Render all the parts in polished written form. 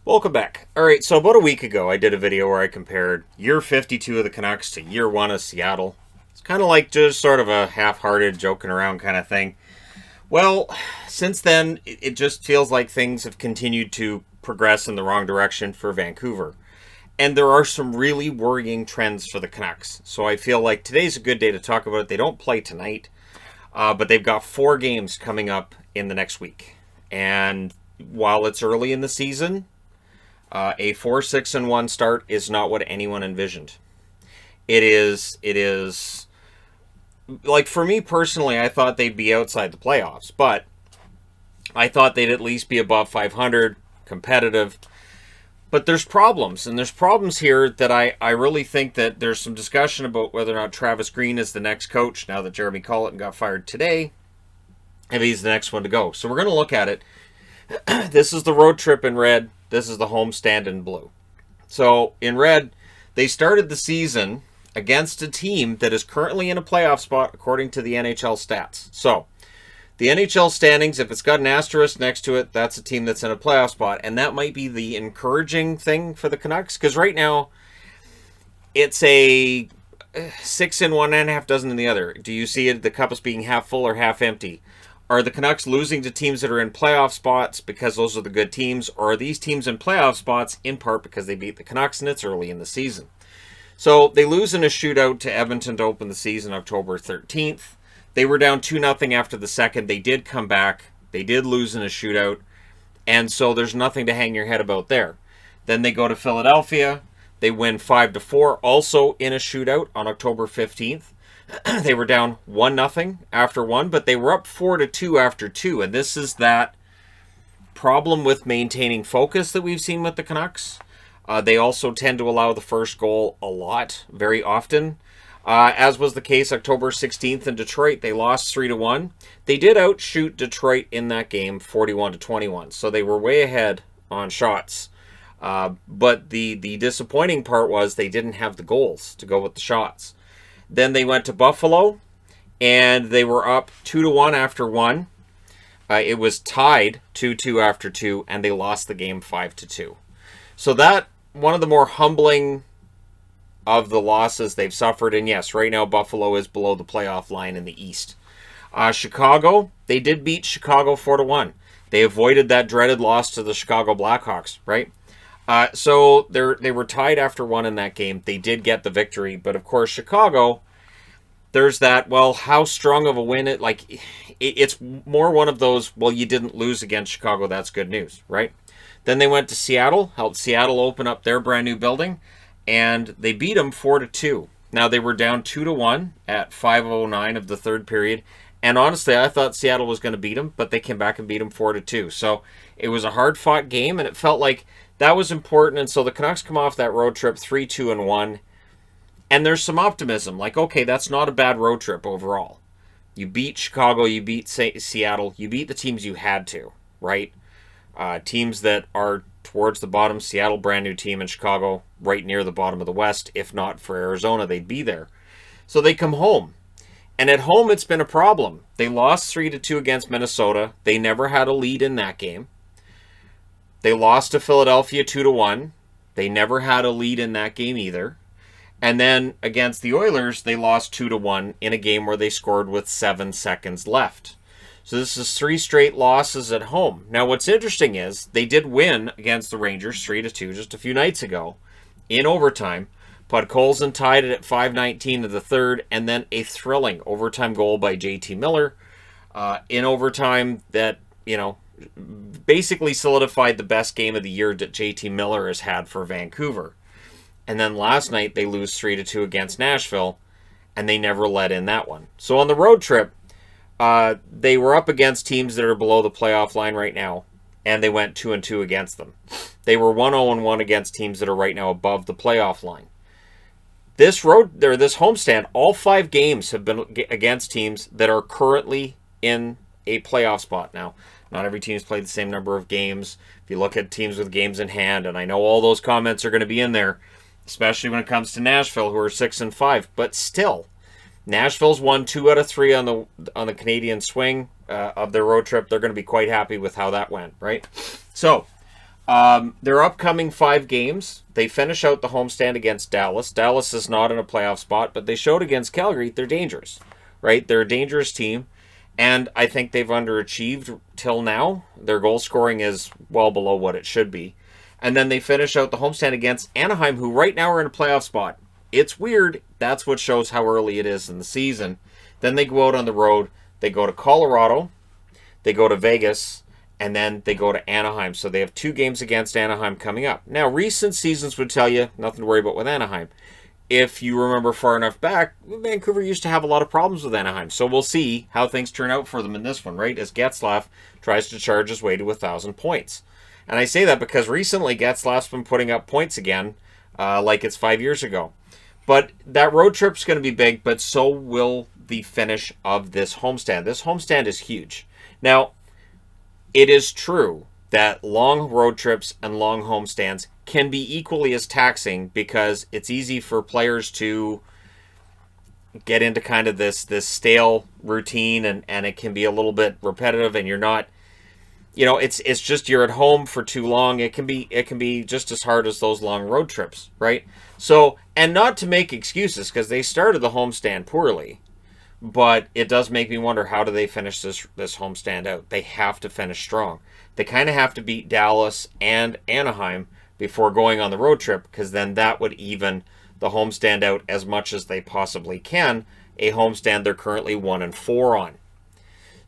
Welcome back. All right, so about a week ago, I did a video where I compared year 52 of the Canucks to year 1 of Seattle. It's kind of like just sort of a half-hearted, joking around kind of thing. Well, since then, it just feels like things have continued to progress in the wrong direction for Vancouver. And there are some really worrying trends for the Canucks. So I feel like today's a good day to talk about it. They don't play tonight, but they've got 4 games coming up in the next week. And while it's early in the season, a 4-6-1 start is not what anyone envisioned. It is like, for me personally, I thought they'd be outside the playoffs, but I thought they'd at least be above 500, competitive. But there's problems, and there's problems here that I really think that there's some discussion about whether or not Travis Green is the next coach now that Jeremy Colleton got fired today, if he's the next one to go. So we're going to look at it. This is the road trip in red. This is the homestand in blue. So in red, they started the season against a team that is currently in a playoff spot according to the NHL stats. So the NHL standings, if it's got an asterisk next to it, that's a team that's in a playoff spot. And that might be the encouraging thing for the Canucks, because right now it's a 6 in one and a half dozen in the other. Do you see it, the cup as being half full or half empty? Are the Canucks losing to teams that are in playoff spots because those are the good teams? Or are these teams in playoff spots in part because they beat the Canucks and it's early in the season? So they lose in a shootout to Edmonton to open the season October 13th. They were down 2-0 after the second. They did come back. They did lose in a shootout. And so there's nothing to hang your head about there. Then they go to Philadelphia. They win 5-4, also in a shootout on October 15th. They were down 1-0 after one, but they were up 4-2 after two. And this is that problem with maintaining focus that we've seen with the Canucks. They also tend to allow the first goal a lot, very often. As was the case October 16th in Detroit, they lost 3-1. They did outshoot Detroit in that game 41-21, so they were way ahead on shots. But the disappointing part was they didn't have the goals to go with the shots. Then they went to Buffalo, and they were up 2-1 after one. It was tied 2-2 after two, and they lost the game 5-2. So that, one of the more humbling of the losses they've suffered. And yes, right now Buffalo is below the playoff line in the East. Chicago, they did beat Chicago 4-1. They avoided that dreaded loss to the Chicago Blackhawks, right? So they were tied after one in that game. They did get the victory, but of course Chicago, there's that, well, how strong of a win it's more one of those, well, you didn't lose against Chicago, that's good news, right? Then they went to Seattle, helped Seattle open up their brand new building, and they beat them 4-2. Now they were down 2-1 at 5:09 of the third period. And honestly, I thought Seattle was going to beat them, but they came back and beat them 4-2. So it was a hard-fought game, and it felt like that was important. And so the Canucks come off that road trip 3-2-1, and there's some optimism. Like, okay, that's not a bad road trip overall. You beat Chicago, you beat Seattle, you beat the teams you had to, right? Teams that are towards the bottom. Seattle, brand new team, in Chicago, right near the bottom of the West. If not for Arizona, they'd be there. So they come home. And at home, it's been a problem. They lost 3-2 against Minnesota. They never had a lead in that game. They lost to Philadelphia 2-1. They never had a lead in that game either. And then against the Oilers, they lost 2-1 in a game where they scored with 7 seconds left. So this is 3 straight losses at home. Now what's interesting is they did win against the Rangers 3-2 just a few nights ago in overtime. Podkolzin tied it at 5:19 of the third, and then a thrilling overtime goal by JT Miller in overtime that, basically solidified the best game of the year that JT Miller has had for Vancouver. And then last night they lose 3-2 against Nashville, and they never let in that one. So on the road trip, they were up against teams that are below the playoff line right now, and they went 2-2 against them. They were 1-0-1 against teams that are right now above the playoff line. This homestand, all 5 games have been against teams that are currently in a playoff spot. Now, not every team's played the same number of games. If you look at teams with games in hand, and I know all those comments are going to be in there, especially when it comes to Nashville, who are 6-5, but still, Nashville's won 2 out of 3 on the Canadian swing of their road trip. They're going to be quite happy with how that went, right? So, Their upcoming 5 games, they finish out the homestand against Dallas. Dallas is not in a playoff spot, but they showed against Calgary they're dangerous, right? They're a dangerous team, and I think they've underachieved till now. Their goal scoring is well below what it should be. And then they finish out the homestand against Anaheim, who right now are in a playoff spot. It's weird. That's what shows how early it is in the season. Then they go out on the road. They go to Colorado. They go to Vegas. And then they go to Anaheim. So they have 2 games against Anaheim coming up. Now, recent seasons would tell you nothing to worry about with Anaheim. If you remember far enough back, Vancouver used to have a lot of problems with Anaheim. So we'll see how things turn out for them in this one, right? As Getzlaf tries to charge his way to 1,000 points. And I say that because recently Getzlaf's been putting up points again, like it's 5 years ago. But that road trip's going to be big, but so will the finish of this homestand. This homestand is huge. Now, it is true that long road trips and long homestands can be equally as taxing because it's easy for players to get into kind of this stale routine, and it can be a little bit repetitive, and you're not, it's just you're at home for too long. It can be just as hard as those long road trips, right? So, and not to make excuses, because they started the homestand poorly, but it does make me wonder, how do they finish this homestand out? They have to finish strong. They kind of have to beat Dallas and Anaheim before going on the road trip, because then that would even the homestand out as much as they possibly can. A homestand they're currently 1-4 on.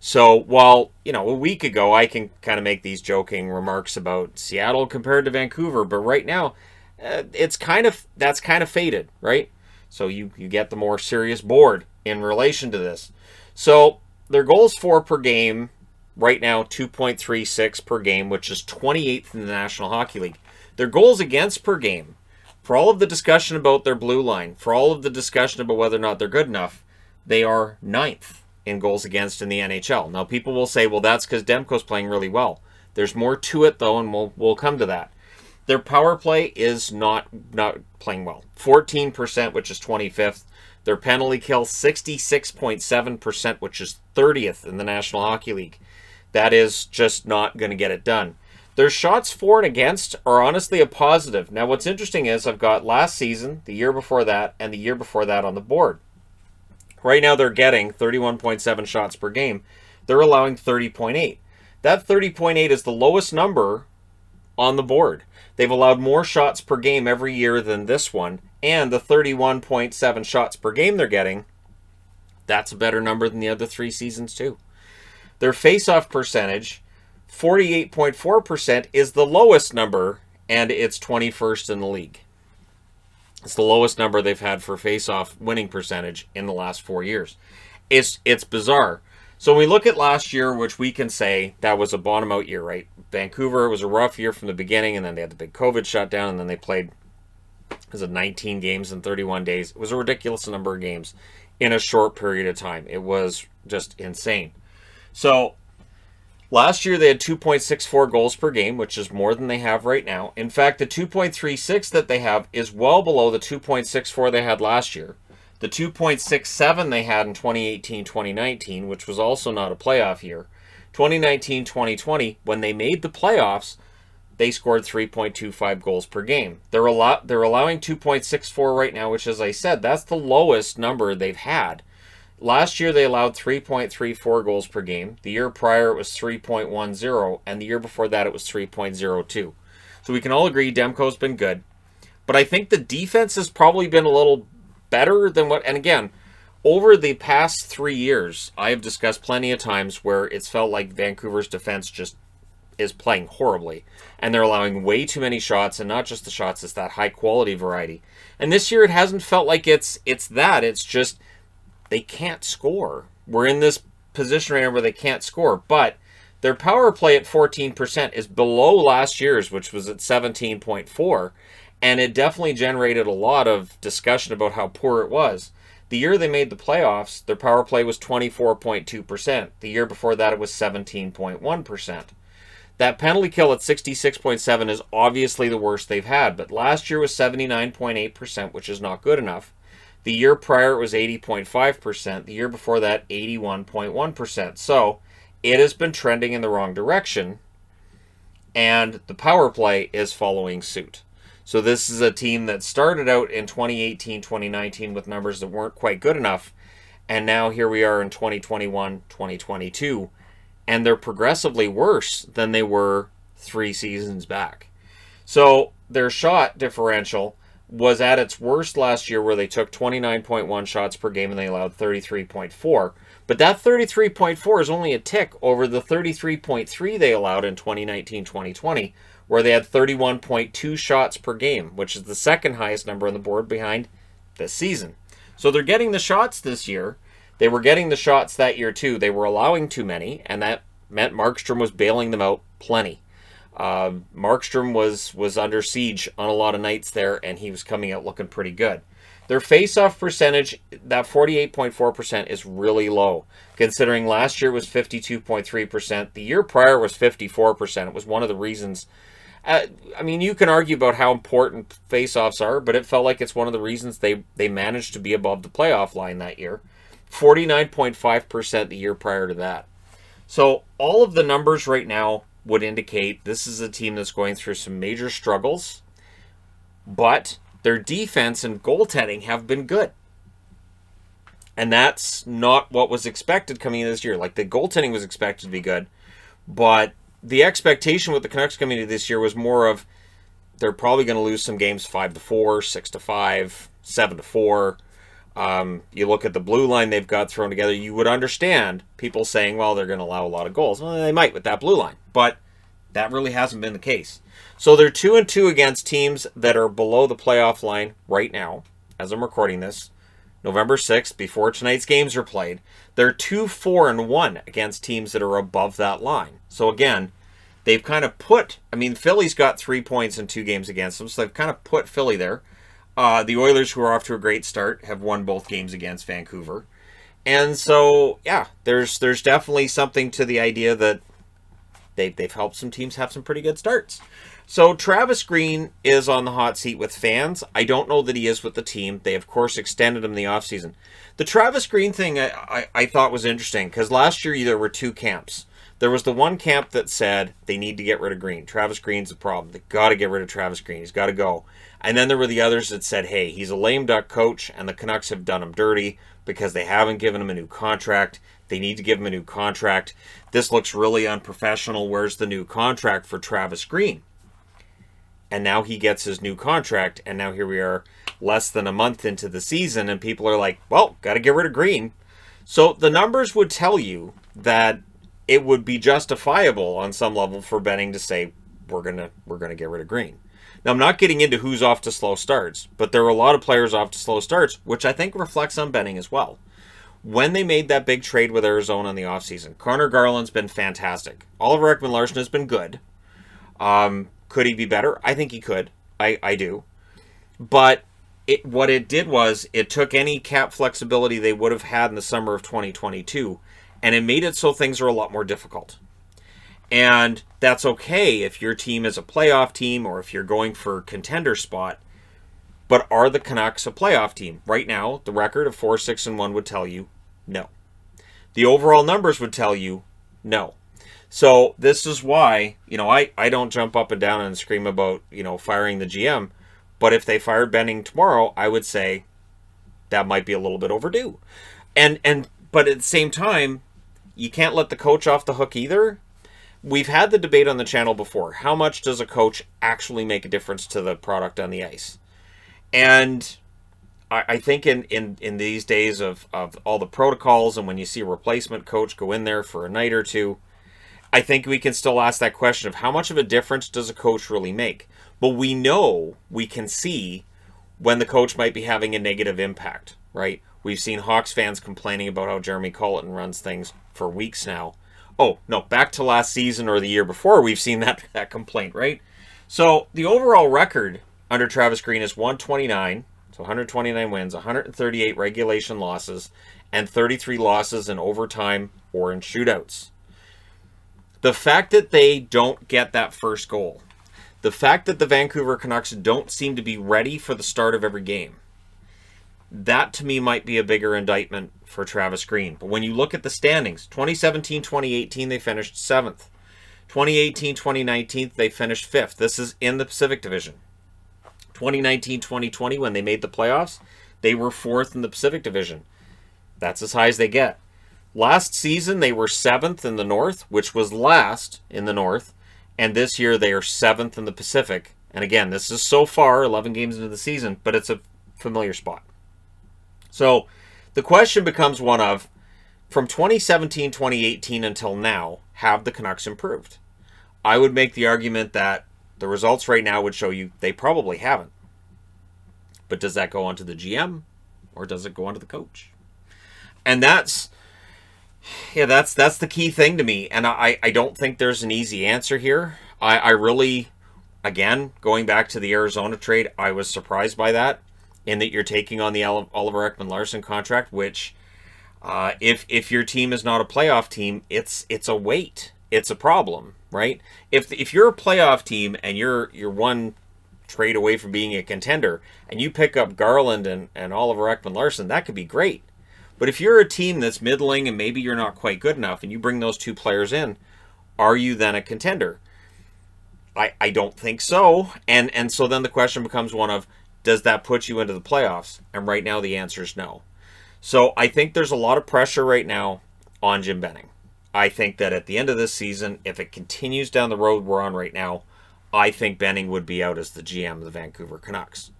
So while, a week ago I can kind of make these joking remarks about Seattle compared to Vancouver, but right now that's kind of faded, right? So you get the more serious board in relation to this. So their goals for per game right now 2.36 per game, which is 28th in the National Hockey League. Their goals against per game, for all of the discussion about their blue line, for all of the discussion about whether or not they're good enough, they are 9th in goals against in the NHL. Now people will say, well, that's because Demko's playing really well. There's more to it though, and we'll come to that. Their power play is not playing well. 14%, which is 25th. Their penalty kill, 66.7%, which is 30th in the National Hockey League. That is just not going to get it done. Their shots for and against are honestly a positive. Now, what's interesting is I've got last season, the year before that, and the year before that on the board. Right now, they're getting 31.7 shots per game. They're allowing 30.8. That 30.8 is the lowest number on the board. They've allowed more shots per game every year than this one, and the 31.7 shots per game they're getting, that's a better number than the other 3 seasons too. Their face-off percentage, 48.4%, is the lowest number, and it's 21st in the league. It's the lowest number they've had for face-off winning percentage in the last 4 years. It's bizarre. So when we look at last year, which we can say that was a bottom-out year, right? Vancouver was a rough year from the beginning, and then they had the big COVID shutdown, and then they played 19 games in 31 days. It was a ridiculous number of games in a short period of time. It was just insane. So last year they had 2.64 goals per game, which is more than they have right now. In fact, the 2.36 that they have is well below the 2.64 they had last year. The 2.67 they had in 2018-2019, which was also not a playoff year. 2019-2020, when they made the playoffs, they scored 3.25 goals per game. They're allowing 2.64 right now, which, as I said, that's the lowest number they've had. Last year, they allowed 3.34 goals per game. The year prior, it was 3.10, and the year before that, it was 3.02. So we can all agree Demko's been good. But I think the defense has probably been a little better than what... And again, over the past 3 years, I have discussed plenty of times where it's felt like Vancouver's defense just is playing horribly, and they're allowing way too many shots, and not just the shots, it's that high quality variety. And this year it hasn't felt like it's that. It's just they can't score. We're in this position right now where they can't score, but their power play at 14% is below last year's, which was at 17.4, and it definitely generated a lot of discussion about how poor it was. The year they made the playoffs, their power play was 24.2%. The year before that, it was 17.1%. That penalty kill at 66.7 is obviously the worst they've had, but last year was 79.8%, which is not good enough. The year prior it was 80.5%. The year before that, 81.1%. So it has been trending in the wrong direction. and the power play is following suit. So this is a team that started out in 2018, 2019 with numbers that weren't quite good enough, and now here we are in 2021, 2022, and they're progressively worse than they were 3 seasons back. So their shot differential was at its worst last year, where they took 29.1 shots per game and they allowed 33.4. But that 33.4 is only a tick over the 33.3 they allowed in 2019-2020, where they had 31.2 shots per game, which is the second highest number on the board behind this season. So they're getting the shots this year. They were getting the shots that year too. They were allowing too many, and that meant Markstrom was bailing them out plenty. Markstrom was under siege on a lot of nights there, and he was coming out looking pretty good. Their face-off percentage, that 48.4%, is really low, considering last year was 52.3%. The year prior was 54%. It was one of the reasons. I mean, you can argue about how important face-offs are, but it felt like it's one of the reasons they managed to be above the playoff line that year. 49.5% the year prior to that. So all of the numbers right now would indicate this is a team that's going through some major struggles, but their defense and goaltending have been good. And that's not what was expected coming in this year. Like, the goaltending was expected to be good, but the expectation with the Canucks coming into this year was more of they're probably going to lose some games 5-4, 6-5, 7-4. You look at the blue line they've got thrown together, you would understand people saying, well, they're going to allow a lot of goals. Well, they might with that blue line, but that really hasn't been the case. So they're 2-2 against teams that are below the playoff line right now, as I'm recording this, November 6th, before tonight's games are played. They're 2-4-1 against teams that are above that line. So again, they've kind of put, Philly's got 3 points in 2 games against them, so they've kind of put Philly there. The Oilers, who are off to a great start, have won both games against Vancouver. And so, yeah, there's definitely something to the idea that they've helped some teams have some pretty good starts. So Travis Green is on the hot seat with fans. I don't know that he is with the team. They, of course, extended him in the offseason. The Travis Green thing I thought was interesting, because last year there were 2 camps. There was the one camp that said they need to get rid of Green. Travis Green's the problem. They got to get rid of Travis Green. He's got to go. And then there were the others that said, hey, he's a lame duck coach, and the Canucks have done him dirty because they haven't given him a new contract. They need to give him a new contract. This looks really unprofessional. Where's the new contract for Travis Green? And now he gets his new contract, and now here we are less than a month into the season, and people are like, well, got to get rid of Green. So the numbers would tell you that it would be justifiable on some level for Benning to say, we're gonna get rid of Green. Now, I'm not getting into who's off to slow starts, but there are a lot of players off to slow starts, which I think reflects on Benning as well. When they made that big trade with Arizona in the offseason, Connor Garland's been fantastic. Oliver Ekman-Larsson has been good. Could he be better? I think he could. I do. But what it did was it took any cap flexibility they would have had in the summer of 2022, and it made it so things are a lot more difficult. And that's okay if your team is a playoff team or if you're going for contender spot. But are the Canucks a playoff team? Right now, the record of 4-6-1 would tell you no. The overall numbers would tell you no. So this is why, I don't jump up and down and scream about, firing the GM. But if they fired Benning tomorrow, I would say that might be a little bit overdue. But at the same time, you can't let the coach off the hook either. We've had the debate on the channel before. How much does a coach actually make a difference to the product on the ice? And I think in these days of all the protocols, and when you see a replacement coach go in there for a night or two, I think we can still ask that question of how much of a difference does a coach really make? But we can see when the coach might be having a negative impact, right? We've seen Hawks fans complaining about how Jeremy Colleton runs things for weeks now. Oh, no, back to last season or the year before, we've seen that complaint, right? So the overall record under Travis Green is 129, so 129 wins, 138 regulation losses, and 33 losses in overtime or in shootouts. The fact that they don't get that first goal, the fact that the Vancouver Canucks don't seem to be ready for the start of every game, that to me might be a bigger indictment for Travis Green. But when you look at the standings, 2017-2018, they finished 7th. 2018, 2019, they finished 5th. This is in the Pacific Division. 2019, 2020, when they made the playoffs, they were 4th in the Pacific Division. That's as high as they get. Last season, they were 7th in the North, which was last in the North. And this year, they are 7th in the Pacific. And again, this is so far, 11 games into the season, but it's a familiar spot. So the question becomes one of, from 2017, 2018 until now, have the Canucks improved? I would make the argument that the results right now would show you they probably haven't. But does that go on to the GM or does it go on to the coach? And that's the key thing to me. And I don't think there's an easy answer here. I really, again, going back to the Arizona trade, I was surprised by that, in that you're taking on the Oliver Ekman-Larsson contract, which if your team is not a playoff team, it's a weight. It's a problem, right? If you're a playoff team and you're one trade away from being a contender, and you pick up Garland and Oliver Ekman-Larsson, that could be great. But if you're a team that's middling and maybe you're not quite good enough and you bring those 2 players in, are you then a contender? I don't think so. And so then the question becomes one of, does that put you into the playoffs? And right now the answer is no. So I think there's a lot of pressure right now on Jim Benning. I think that at the end of this season, if it continues down the road we're on right now, I think Benning would be out as the GM of the Vancouver Canucks.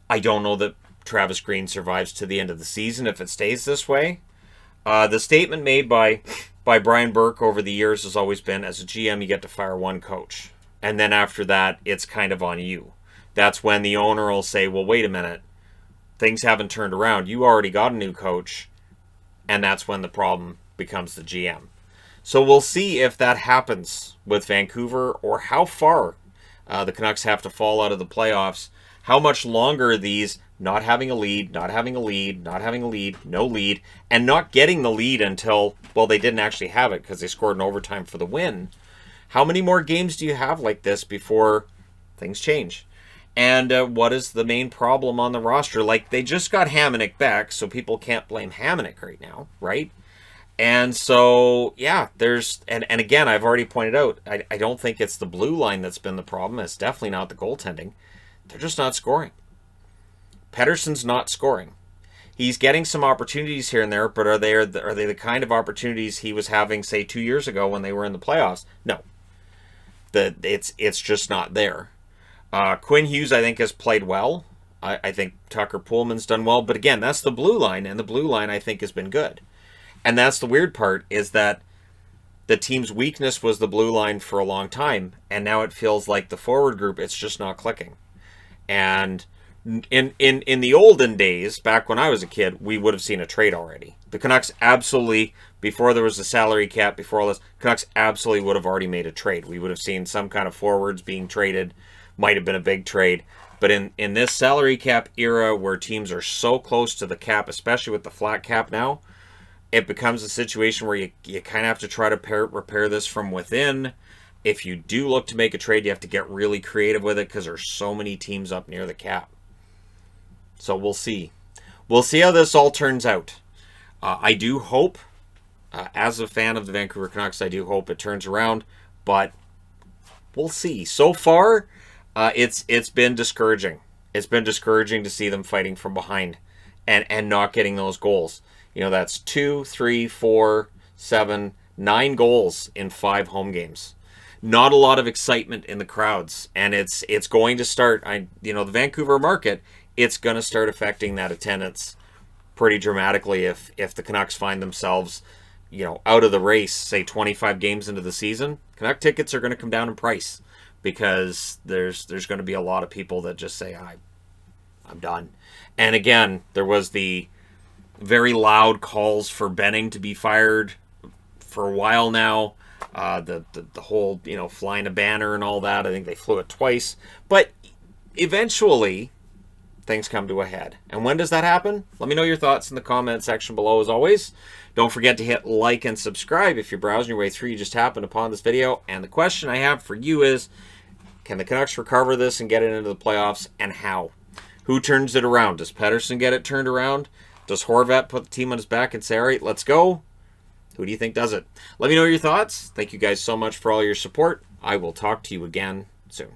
I don't know that Travis Green survives to the end of the season if it stays this way. The statement made by Brian Burke over the years has always been, as a GM, you get to fire one coach. And then after that, it's kind of on you. That's when the owner will say, well, wait a minute. Things haven't turned around. You already got a new coach. And that's when the problem becomes the GM. So we'll see if that happens with Vancouver, or how far the Canucks have to fall out of the playoffs. How much longer these not having a lead, not having a lead, not having a lead, no lead, and not getting the lead until, well, they didn't actually have it because they scored in overtime for the win. How many more games do you have like this before things change? And what is the main problem on the roster? Like, they just got Hamonic back, so people can't blame Hamonic right now, right? And so, yeah, and again, I've already pointed out, I don't think it's the blue line that's been the problem. It's definitely not the goaltending. They're just not scoring. Pettersson's not scoring. He's getting some opportunities here and there, but are they the kind of opportunities he was having, say, 2 years ago when they were in the playoffs? No. It's just not there. Quinn Hughes, I think, has played well. I think Tucker Pullman's done well. But again, that's the blue line, and the blue line, I think, has been good. And that's the weird part, is that the team's weakness was the blue line for a long time, and now it feels like the forward group, it's just not clicking. And in the olden days, back when I was a kid, we would have seen a trade already. The Canucks absolutely, before there was a salary cap, before all this, Canucks absolutely would have already made a trade. We would have seen some kind of forwards being traded. Might have been a big trade. But in this salary cap era where teams are so close to the cap, especially with the flat cap now, it becomes a situation where you kind of have to try to repair this from within. If you do look to make a trade, you have to get really creative with it because there's so many teams up near the cap. So we'll see. We'll see how this all turns out. I do hope, as a fan of the Vancouver Canucks, I do hope it turns around. But we'll see. So far, it's been discouraging. It's been discouraging to see them fighting from behind and not getting those goals. You know, that's 2, 3, 4, 7, 9 goals in 5 home games. Not a lot of excitement in the crowds, and it's going to start. The Vancouver market, it's going to start affecting that attendance pretty dramatically if the Canucks find themselves, out of the race, say 25 games into the season. Canuck tickets are going to come down in price because there's going to be a lot of people that just say, I'm done. And again, there was the very loud calls for Benning to be fired for a while now. The whole, flying a banner and all that. I think they flew it twice. But eventually, things come to a head. And when does that happen? Let me know your thoughts in the comment section below, as always. Don't forget to hit like and subscribe if you're browsing your way through. You just happened upon this video. And the question I have for you is, can the Canucks recover this and get it into the playoffs, and how? Who turns it around? Does Pettersson get it turned around? Does Horvat put the team on his back and say, all right, let's go? Who do you think does it? Let me know your thoughts. Thank you guys so much for all your support. I will talk to you again soon.